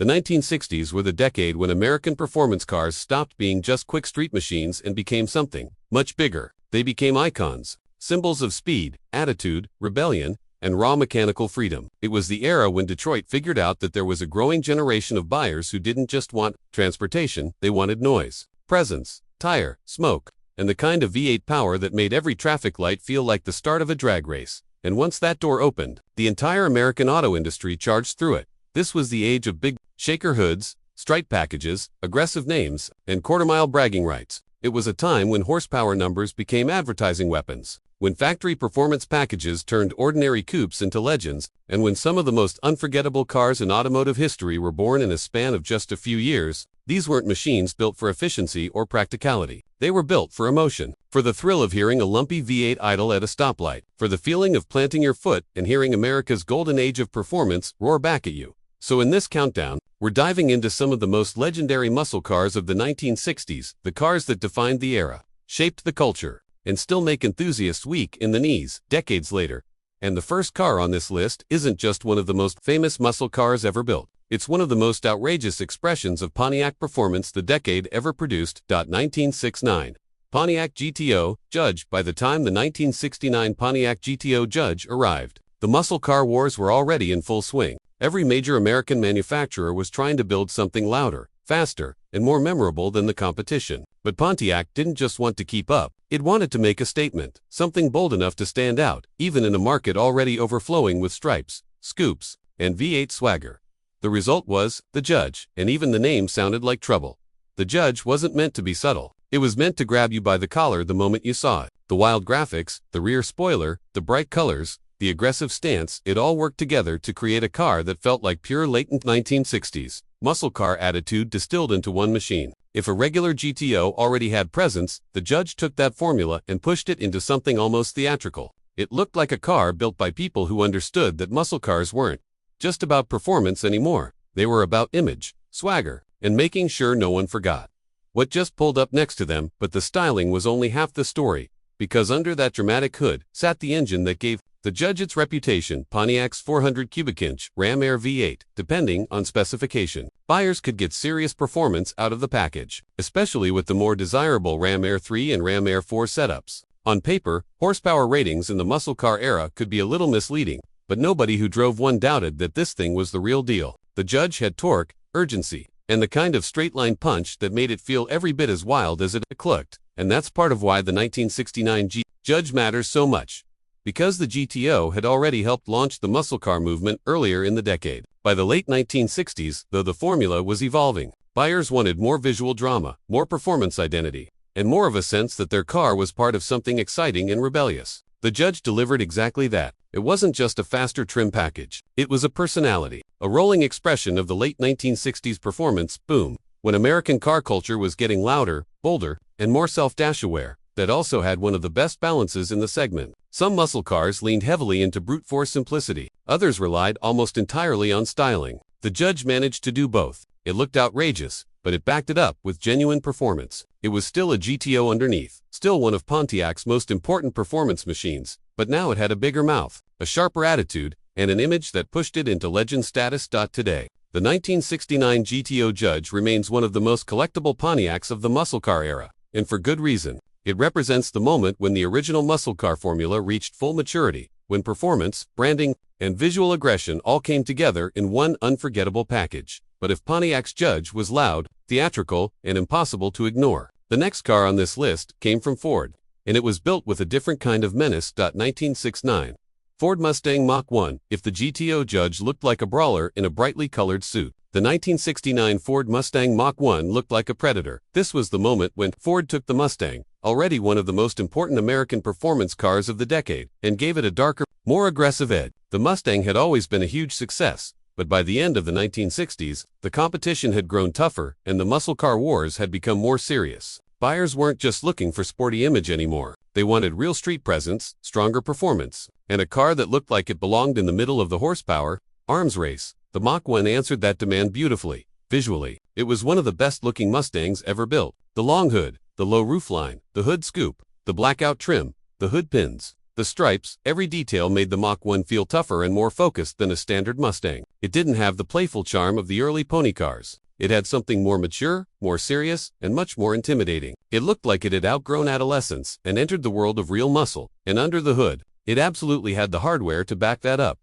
The 1960s were the decade when American performance cars stopped being just quick street machines and became something much bigger. They became icons, symbols of speed, attitude, rebellion, and raw mechanical freedom. It was the era when Detroit figured out that there was a growing generation of buyers who didn't just want transportation, they wanted noise, presence, tire, smoke, and the kind of V8 power that made every traffic light feel like the start of a drag race. And once that door opened, the entire American auto industry charged through it. This was the age of big shaker hoods, stripe packages, aggressive names, and quarter-mile bragging rights. It was a time when horsepower numbers became advertising weapons, when factory performance packages turned ordinary coupes into legends, and when some of the most unforgettable cars in automotive history were born in a span of just a few years. These weren't machines built for efficiency or practicality. They were built for emotion, for the thrill of hearing a lumpy V8 idle at a stoplight, for the feeling of planting your foot and hearing America's golden age of performance roar back at you. So in this countdown, we're diving into some of the most legendary muscle cars of the 1960s, the cars that defined the era, shaped the culture, and still make enthusiasts weak in the knees decades later. And the first car on this list isn't just one of the most famous muscle cars ever built. It's one of the most outrageous expressions of Pontiac performance the decade ever produced. 1969. Pontiac GTO Judge. By the time the 1969 Pontiac GTO Judge arrived, the muscle car wars were already in full swing. Every major American manufacturer was trying to build something louder, faster, and more memorable than the competition. But Pontiac didn't just want to keep up. It wanted to make a statement, something bold enough to stand out, even in a market already overflowing with stripes, scoops, and V8 swagger. The result was the Judge, and even the name sounded like trouble. The Judge wasn't meant to be subtle. It was meant to grab you by the collar the moment you saw it. The wild graphics, the rear spoiler, the bright colors, the aggressive stance, it all worked together to create a car that felt like pure latent 1960s muscle car attitude distilled into one machine. If a regular GTO already had presence, the Judge took that formula and pushed it into something almost theatrical. It looked like a car built by people who understood that muscle cars weren't just about performance anymore. They were about image, swagger, and making sure no one forgot what just pulled up next to them. But the styling was only half the story, because under that dramatic hood sat the engine that gave the Judge its reputation, Pontiac's 400 cubic inch Ram Air V8. Depending on specification, buyers could get serious performance out of the package, especially with the more desirable Ram Air 3 and Ram Air 4 setups. On paper, horsepower ratings in the muscle car era could be a little misleading, but nobody who drove one doubted that this thing was the real deal. The Judge had torque, urgency, and the kind of straight-line punch that made it feel every bit as wild as it clucked. And that's part of why the 1969 Judge matters so much, because the GTO had already helped launch the muscle car movement earlier in the decade. By the late 1960s, though, the formula was evolving. Buyers wanted more visual drama, more performance identity, and more of a sense that their car was part of something exciting and rebellious. The Judge delivered exactly that. It wasn't just a faster trim package. It was a personality, a rolling expression of the late 1960s performance boom, when American car culture was getting louder, bolder, and more self-aware. That also had one of the best balances in the segment. Some muscle cars leaned heavily into brute force simplicity. Others relied almost entirely on styling. The Judge managed to do both. It looked outrageous, but it backed it up with genuine performance. It was still a GTO underneath, still one of Pontiac's most important performance machines, but now it had a bigger mouth, a sharper attitude, and an image that pushed it into legend status. Today, the 1969 GTO Judge remains one of the most collectible Pontiacs of the muscle car era, and for good reason. It represents the moment when the original muscle car formula reached full maturity, when performance, branding, and visual aggression all came together in one unforgettable package. But if Pontiac's Judge was loud, theatrical, and impossible to ignore, the next car on this list came from Ford, and it was built with a different kind of menace. 1969. Ford Mustang Mach 1. If the GTO Judge looked like a brawler in a brightly colored suit, the 1969 Ford Mustang Mach 1 looked like a predator. This was the moment when Ford took the Mustang, already one of the most important American performance cars of the decade, and gave it a darker, more aggressive edge. The Mustang had always been a huge success, but by the end of the 1960s, the competition had grown tougher, and the muscle car wars had become more serious. Buyers weren't just looking for sporty image anymore. They wanted real street presence, stronger performance, and a car that looked like it belonged in the middle of the horsepower arms race. The Mach 1 answered that demand beautifully. Visually, it was one of the best-looking Mustangs ever built. The long hood, the low roofline, the hood scoop, the blackout trim, the hood pins, the stripes, every detail made the Mach 1 feel tougher and more focused than a standard Mustang. It didn't have the playful charm of the early pony cars. It had something more mature, more serious, and much more intimidating. It looked like it had outgrown adolescence and entered the world of real muscle, and under the hood, it absolutely had the hardware to back that up.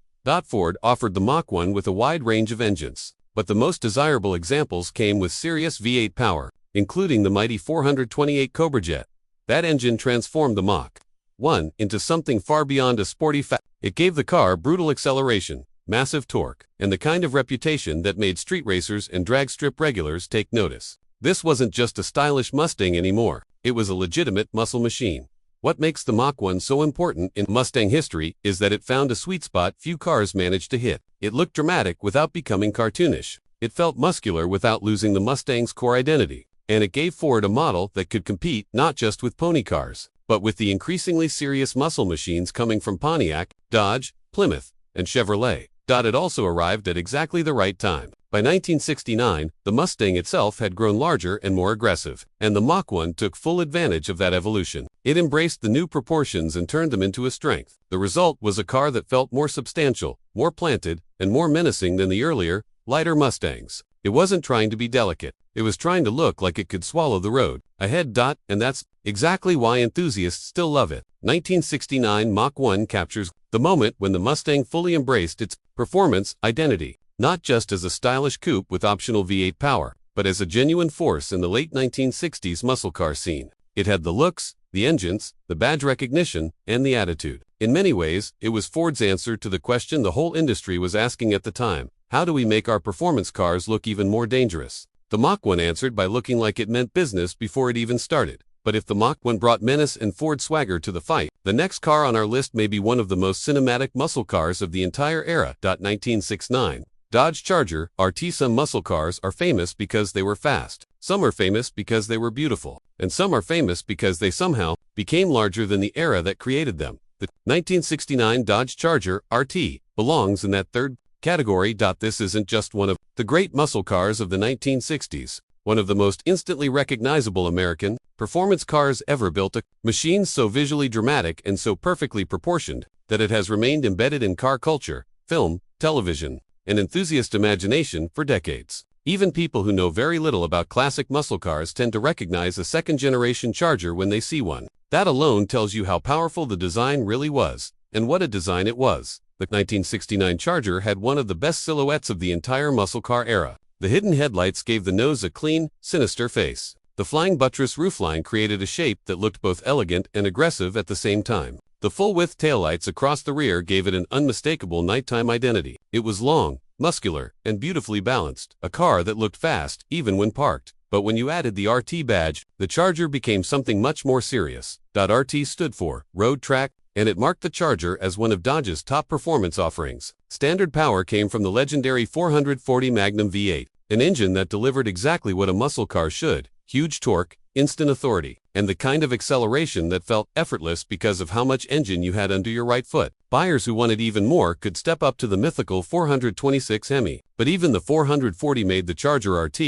Ford offered the Mach 1 with a wide range of engines, but the most desirable examples came with serious V8 power, including the mighty 428 Cobra Jet. That engine transformed the Mach 1 into something far beyond a sporty It gave the car brutal acceleration, massive torque, and the kind of reputation that made street racers and drag strip regulars take notice. This wasn't just a stylish Mustang anymore, it was a legitimate muscle machine. What makes the Mach 1 so important in Mustang history is that it found a sweet spot few cars managed to hit. It looked dramatic without becoming cartoonish. It felt muscular without losing the Mustang's core identity. And it gave Ford a model that could compete not just with pony cars, but with the increasingly serious muscle machines coming from Pontiac, Dodge, Plymouth, and Chevrolet. It also arrived at exactly the right time. By 1969, the Mustang itself had grown larger and more aggressive, and the Mach 1 took full advantage of that evolution. It embraced the new proportions and turned them into a strength. The result was a car that felt more substantial, more planted, and more menacing than the earlier, lighter Mustangs. It wasn't trying to be delicate. It was trying to look like it could swallow the road ahead. And that's exactly why enthusiasts still love it. 1969 Mach 1 captures the moment when the Mustang fully embraced its performance identity, not just as a stylish coupe with optional V8 power, but as a genuine force in the late 1960s muscle car scene. It had the looks, the engines, the badge recognition, and the attitude. In many ways, it was Ford's answer to the question the whole industry was asking at the time: how do we make our performance cars look even more dangerous? The Mach 1 answered by looking like it meant business before it even started. But if the Mach 1 brought menace and Ford swagger to the fight, the next car on our list may be one of the most cinematic muscle cars of the entire era. 1969 Dodge Charger RT. Some muscle cars are famous because they were fast. Some are famous because they were beautiful. And some are famous because they somehow became larger than the era that created them. The 1969 Dodge Charger RT belongs in that third category. This isn't just one of the great muscle cars of the 1960s, one of the most instantly recognizable American performance cars ever built, a machine so visually dramatic and so perfectly proportioned that it has remained embedded in car culture, film, television, and enthusiast imagination for decades. Even people who know very little about classic muscle cars tend to recognize a second-generation Charger when they see one. That alone tells you how powerful the design really was, and what a design it was. The 1969 Charger had one of the best silhouettes of the entire muscle car era. The hidden headlights gave the nose a clean, sinister face. The flying buttress roofline created a shape that looked both elegant and aggressive at the same time. The full-width taillights across the rear gave it an unmistakable nighttime identity. It was long, muscular, and beautifully balanced, a car that looked fast even when parked. But when you added the RT badge, the Charger became something much more serious. RT stood for Road Track, and it marked the Charger as one of Dodge's top performance offerings. Standard power came from the legendary 440 Magnum V8, an engine that delivered exactly what a muscle car should: huge torque, instant authority, and the kind of acceleration that felt effortless because of how much engine you had under your right foot. Buyers who wanted even more could step up to the mythical 426 Hemi. But even the 440 made the Charger RT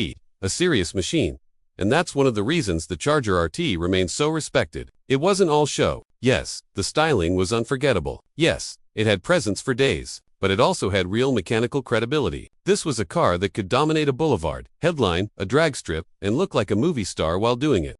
a serious machine. And that's one of the reasons the Charger RT remains so respected. It wasn't all show. Yes, the styling was unforgettable. Yes, it had presence for days. But it also had real mechanical credibility. This was a car that could dominate a boulevard, headline a drag strip, and look like a movie star while doing it.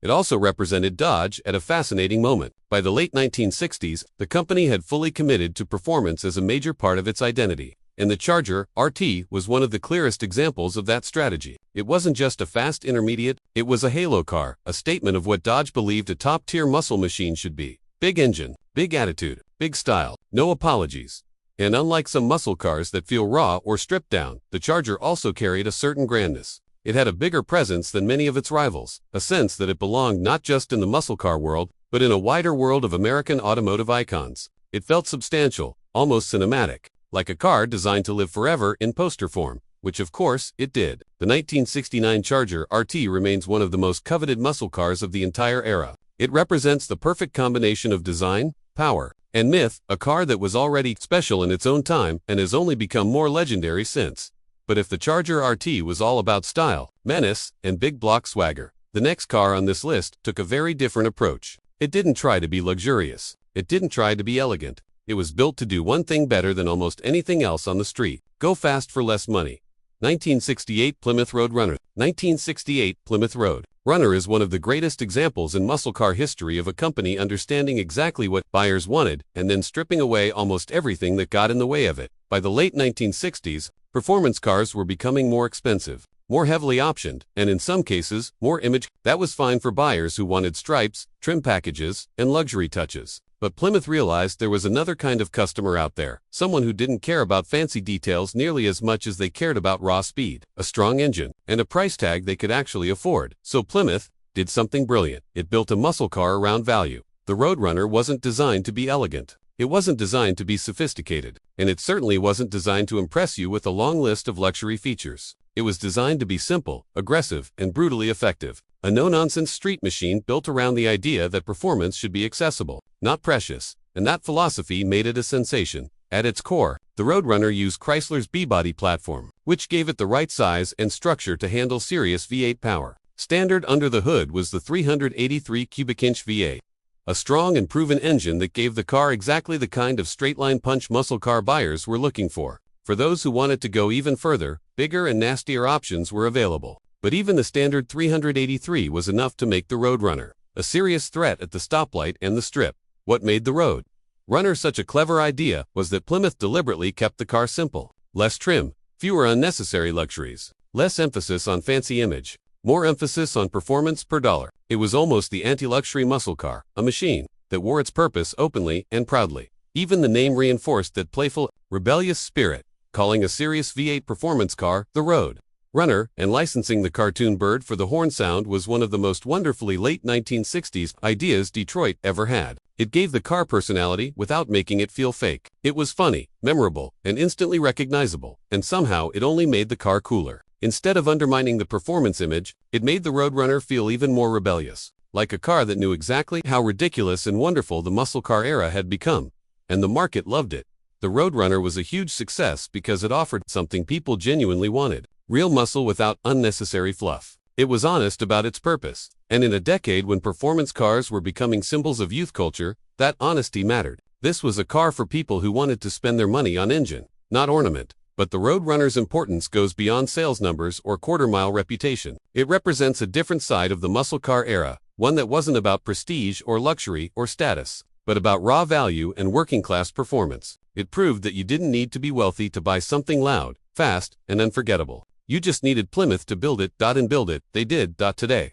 It also represented Dodge at a fascinating moment. By the late 1960s, the company had fully committed to performance as a major part of its identity. And the Charger RT was one of the clearest examples of that strategy. It wasn't just a fast intermediate, it was a halo car, a statement of what Dodge believed a top-tier muscle machine should be. Big engine, big attitude, big style, no apologies. And unlike some muscle cars that feel raw or stripped down, the Charger also carried a certain grandness. It had a bigger presence than many of its rivals, a sense that it belonged not just in the muscle car world, but in a wider world of American automotive icons. It felt substantial, almost cinematic, like a car designed to live forever in poster form, which of course it did. The 1969 Charger RT remains one of the most coveted muscle cars of the entire era. It represents the perfect combination of design, power, and myth, a car that was already special in its own time and has only become more legendary since. But if the Charger RT was all about style, menace, and big block swagger, the next car on this list took a very different approach. It didn't try to be luxurious. It didn't try to be elegant. It was built to do one thing better than almost anything else on the street: Go fast for less money. 1968 Plymouth Road Runner. 1968 Plymouth Road Runner is one of the greatest examples in muscle car history of a company understanding exactly what buyers wanted and then stripping away almost everything that got in the way of it. By the late 1960s, performance cars were becoming more expensive, more heavily optioned, and in some cases, more image. That was fine for buyers who wanted stripes, trim packages, and luxury touches. But Plymouth realized there was another kind of customer out there, someone who didn't care about fancy details nearly as much as they cared about raw speed, a strong engine, and a price tag they could actually afford. So Plymouth did something brilliant. It built a muscle car around value. The Roadrunner wasn't designed to be elegant. It wasn't designed to be sophisticated, and it certainly wasn't designed to impress you with a long list of luxury features. It was designed to be simple, aggressive, and brutally effective. A no-nonsense street machine built around the idea that performance should be accessible, not precious, and that philosophy made it a sensation. At its core, the Roadrunner used Chrysler's B-body platform, which gave it the right size and structure to handle serious V8 power. Standard under the hood was the 383 cubic inch V8, a strong and proven engine that gave the car exactly the kind of straight-line punch muscle car buyers were looking for. For those who wanted to go even further, bigger and nastier options were available. But even the standard 383 was enough to make the Roadrunner a serious threat at the stoplight and the strip. What made the Roadrunner such a clever idea was that Plymouth deliberately kept the car simple. Less trim, fewer unnecessary luxuries, less emphasis on fancy image, more emphasis on performance per dollar. It was almost the anti-luxury muscle car, a machine that wore its purpose openly and proudly. Even the name reinforced that playful, rebellious spirit, calling a serious V8 performance car the Roadrunner, and licensing the cartoon bird for the horn sound was one of the most wonderfully late 1960s ideas Detroit ever had. It gave the car personality without making it feel fake. It was funny, memorable, and instantly recognizable, and somehow it only made the car cooler. Instead of undermining the performance image, it made the Roadrunner feel even more rebellious, like a car that knew exactly how ridiculous and wonderful the muscle car era had become, and the market loved it. The Roadrunner was a huge success because it offered something people genuinely wanted. Real muscle without unnecessary fluff. It was honest about its purpose, and in a decade when performance cars were becoming symbols of youth culture, that honesty mattered. This was a car for people who wanted to spend their money on engine, not ornament. But the Roadrunner's importance goes beyond sales numbers or quarter-mile reputation. It represents a different side of the muscle car era, one that wasn't about prestige or luxury or status, but about raw value and working-class performance. It proved that you didn't need to be wealthy to buy something loud, fast, and unforgettable. You just needed Plymouth to build it, and build it, they did. Today,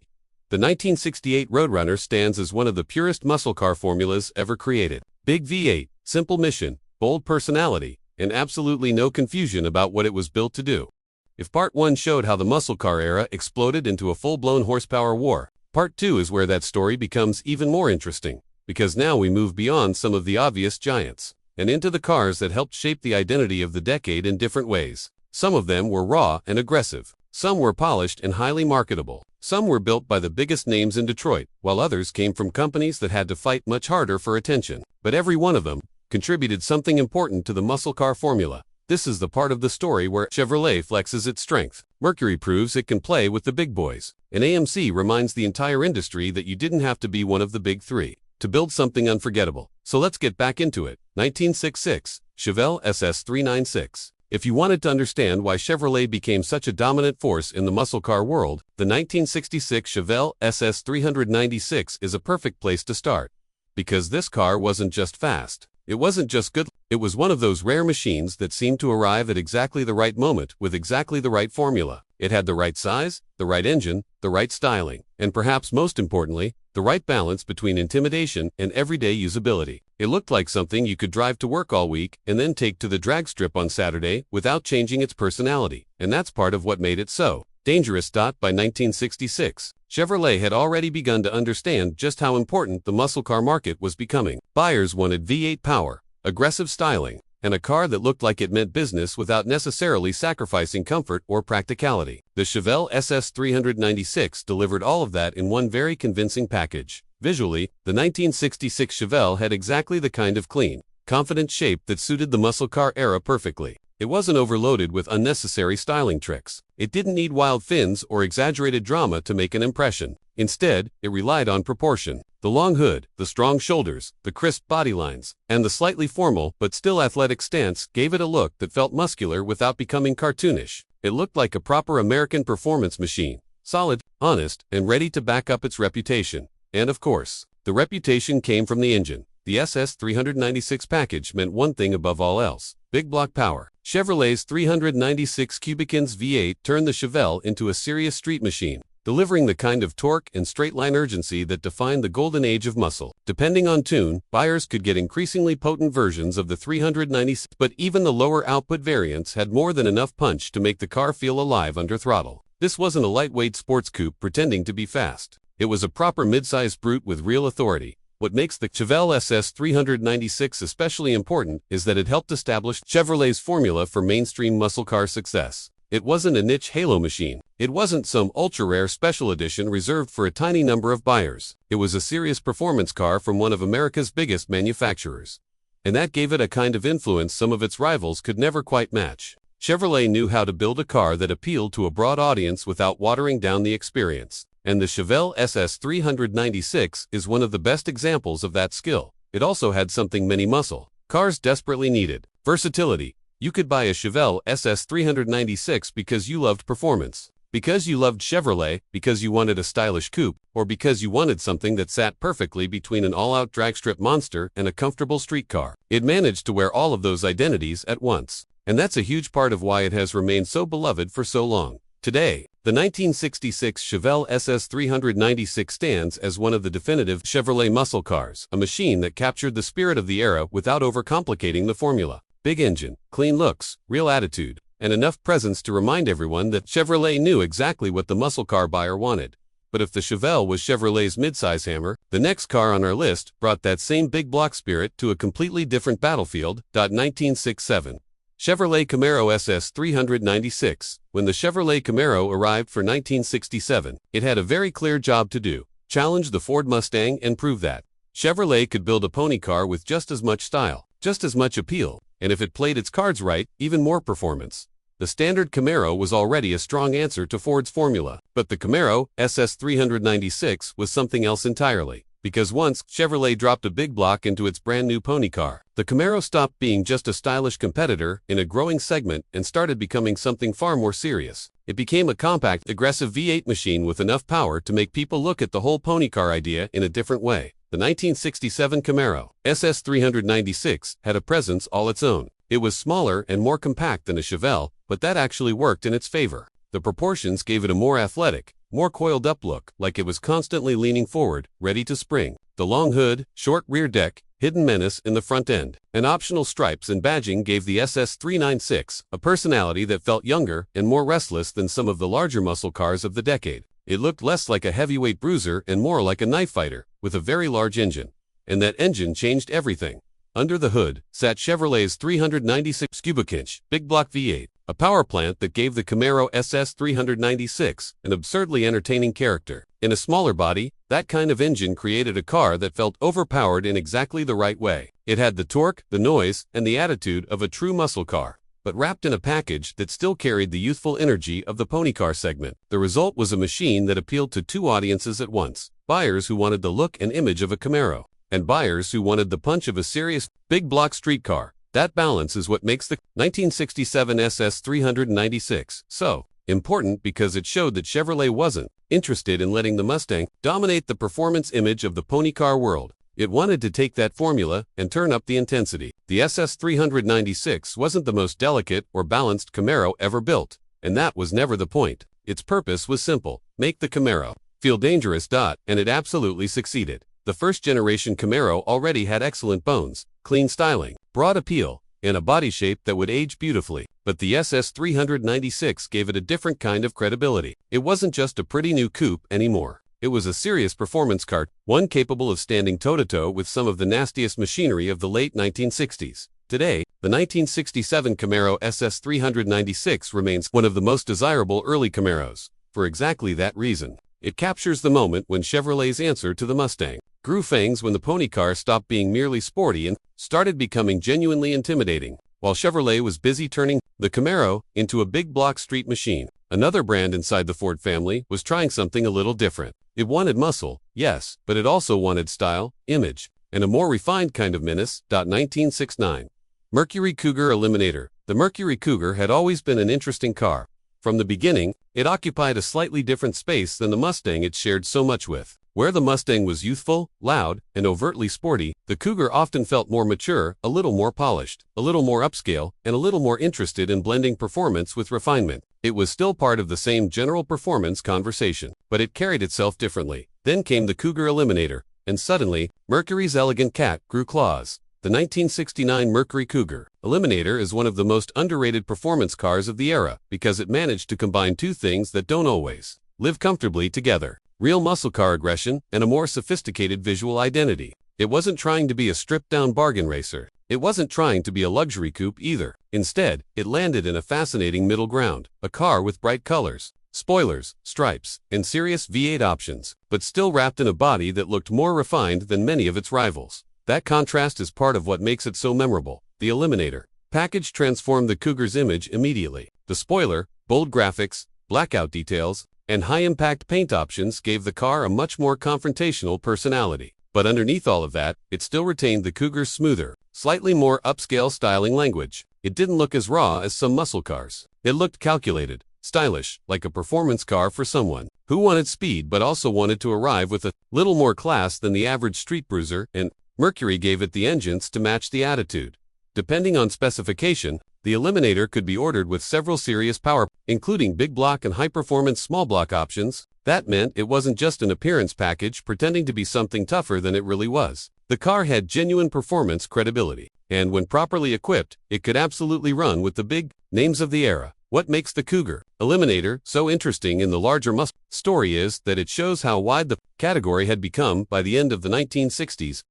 the 1968 Roadrunner stands as one of the purest muscle car formulas ever created. Big V8, simple mission, bold personality, and absolutely no confusion about what it was built to do. If Part 1 showed how the muscle car era exploded into a full-blown horsepower war, Part 2 is where that story becomes even more interesting, because now we move beyond some of the obvious giants and into the cars that helped shape the identity of the decade in different ways. Some of them were raw and aggressive. Some were polished and highly marketable. Some were built by the biggest names in Detroit, while others came from companies that had to fight much harder for attention. But every one of them contributed something important to the muscle car formula. This is the part of the story where Chevrolet flexes its strength. Mercury proves it can play with the big boys. And AMC reminds the entire industry that you didn't have to be one of the big three to build something unforgettable. So let's get back into it. 1966, Chevelle SS 396. If you wanted to understand why Chevrolet became such a dominant force in the muscle car world, the 1966 Chevelle SS 396 is a perfect place to start. Because this car wasn't just fast. It wasn't just good. It was one of those rare machines that seemed to arrive at exactly the right moment with exactly the right formula. It had the right size, the right engine, the right styling, and perhaps most importantly, the right balance between intimidation and everyday usability. It looked like something you could drive to work all week and then take to the drag strip on Saturday without changing its personality. And that's part of what made it so dangerous. By 1966, Chevrolet had already begun to understand just how important the muscle car market was becoming. Buyers wanted V8 power, aggressive styling, and a car that looked like it meant business without necessarily sacrificing comfort or practicality. The Chevelle SS 396 delivered all of that in one very convincing package. Visually, the 1966 Chevelle had exactly the kind of clean, confident shape that suited the muscle car era perfectly. It wasn't overloaded with unnecessary styling tricks. It didn't need wild fins or exaggerated drama to make an impression. Instead, it relied on proportion. The long hood, the strong shoulders, the crisp body lines, and the slightly formal but still athletic stance gave it a look that felt muscular without becoming cartoonish. It looked like a proper American performance machine, solid, honest, and ready to back up its reputation. And of course, the reputation came from the engine. The SS 396 package meant one thing above all else: big block power. Chevrolet's 396 Cubicans V8 turned the Chevelle into a serious street machine, delivering the kind of torque and straight-line urgency that defined the golden age of muscle. Depending on tune, buyers could get increasingly potent versions of the 396, but even the lower output variants had more than enough punch to make the car feel alive under throttle. This wasn't a lightweight sports coupe pretending to be fast. It was a proper mid-sized brute with real authority. What makes the Chevelle SS 396 especially important is that it helped establish Chevrolet's formula for mainstream muscle car success. It wasn't a niche halo machine. It wasn't some ultra-rare special edition reserved for a tiny number of buyers. It was a serious performance car from one of America's biggest manufacturers. And that gave it a kind of influence some of its rivals could never quite match. Chevrolet knew how to build a car that appealed to a broad audience without watering down the experience. And the Chevelle SS 396 is one of the best examples of that skill. It also had something many muscle cars desperately needed: versatility. You could buy a Chevelle SS 396 because you loved performance, because you loved Chevrolet, because you wanted a stylish coupe, or because you wanted something that sat perfectly between an all-out dragstrip monster and a comfortable street car. It managed to wear all of those identities at once. And that's a huge part of why it has remained so beloved for so long. Today, the 1966 Chevelle SS 396 stands as one of the definitive Chevrolet muscle cars, a machine that captured the spirit of the era without overcomplicating the formula. Big engine, clean looks, real attitude, and enough presence to remind everyone that Chevrolet knew exactly what the muscle car buyer wanted. But if the Chevelle was Chevrolet's midsize hammer, the next car on our list brought that same big block spirit to a completely different battlefield. 1967. Chevrolet Camaro SS 396. When the Chevrolet Camaro arrived for 1967, it had a very clear job to do: challenge the Ford Mustang and prove that Chevrolet could build a pony car with just as much style, just as much appeal, and if it played its cards right, even more performance. The standard Camaro was already a strong answer to Ford's formula, but the Camaro SS 396 was something else entirely. Because once Chevrolet dropped a big block into its brand new pony car, the Camaro stopped being just a stylish competitor in a growing segment and started becoming something far more serious. It became a compact, aggressive V8 machine with enough power to make people look at the whole pony car idea in a different way. The 1967 Camaro SS 396 had a presence all its own. It was smaller and more compact than a Chevelle, but that actually worked in its favor. The proportions gave it a more athletic, more coiled-up look, like it was constantly leaning forward, ready to spring. The long hood, short rear deck, hidden menace in the front end, and optional stripes and badging gave the SS 396 a personality that felt younger and more restless than some of the larger muscle cars of the decade. It looked less like a heavyweight bruiser and more like a knife fighter, with a very large engine. And that engine changed everything. Under the hood sat Chevrolet's 396 Cubicans big block V8, a power plant that gave the Camaro SS 396 an absurdly entertaining character. In a smaller body, that kind of engine created a car that felt overpowered in exactly the right way. It had the torque, the noise, and the attitude of a true muscle car, but wrapped in a package that still carried the youthful energy of the pony car segment. The result was a machine that appealed to two audiences at once: buyers who wanted the look and image of a Camaro, and buyers who wanted the punch of a serious, big block street car. That balance is what makes the 1967 SS 396 so important, because it showed that Chevrolet wasn't interested in letting the Mustang dominate the performance image of the pony car world. It wanted to take that formula and turn up the intensity. The SS 396 wasn't the most delicate or balanced Camaro ever built, and that was never the point. Its purpose was simple: make the Camaro feel dangerous. And it absolutely succeeded. The first-generation Camaro already had excellent bones, clean styling, broad appeal, and a body shape that would age beautifully. But the SS 396 gave it a different kind of credibility. It wasn't just a pretty new coupe anymore. It was a serious performance car, one capable of standing toe-to-toe with some of the nastiest machinery of the late 1960s. Today, the 1967 Camaro SS 396 remains one of the most desirable early Camaros. For exactly that reason. It captures the moment when Chevrolet's answer to the Mustang grew fangs, when the pony car stopped being merely sporty and started becoming genuinely intimidating. While Chevrolet was busy turning the Camaro into a big block street machine, another brand inside the Ford family was trying something a little different. It wanted muscle, yes, but it also wanted style, image, and a more refined kind of menace. 1969. Mercury Cougar Eliminator. The Mercury Cougar had always been an interesting car. From the beginning, it occupied a slightly different space than the Mustang it shared so much with. Where the Mustang was youthful, loud, and overtly sporty, the Cougar often felt more mature, a little more polished, a little more upscale, and a little more interested in blending performance with refinement. It was still part of the same general performance conversation, but it carried itself differently. Then came the Cougar Eliminator, and suddenly, Mercury's elegant cat grew claws. The 1969 Mercury Cougar Eliminator is one of the most underrated performance cars of the era because it managed to combine two things that don't always live comfortably together: real muscle car aggression and a more sophisticated visual identity. It wasn't trying to be a stripped-down bargain racer. It wasn't trying to be a luxury coupe either. Instead, it landed in a fascinating middle ground, a car with bright colors, spoilers, stripes, and serious V8 options, but still wrapped in a body that looked more refined than many of its rivals. That contrast is part of what makes it so memorable. The Eliminator package transformed the Cougar's image immediately. The spoiler, bold graphics, blackout details, and high-impact paint options gave the car a much more confrontational personality. But underneath all of that, it still retained the Cougar's smoother, slightly more upscale styling language. It didn't look as raw as some muscle cars. It looked calculated, stylish, like a performance car for someone who wanted speed but also wanted to arrive with a little more class than the average street bruiser, and Mercury gave it the engines to match the attitude. Depending on specification, the Eliminator could be ordered with several serious power, including big block and high-performance small block options. That meant it wasn't just an appearance package pretending to be something tougher than it really was. The car had genuine performance credibility, and when properly equipped, it could absolutely run with the big names of the era. What makes the Cougar Eliminator so interesting in the larger Mustang story is that it shows how wide the category had become by the end of the 1960s.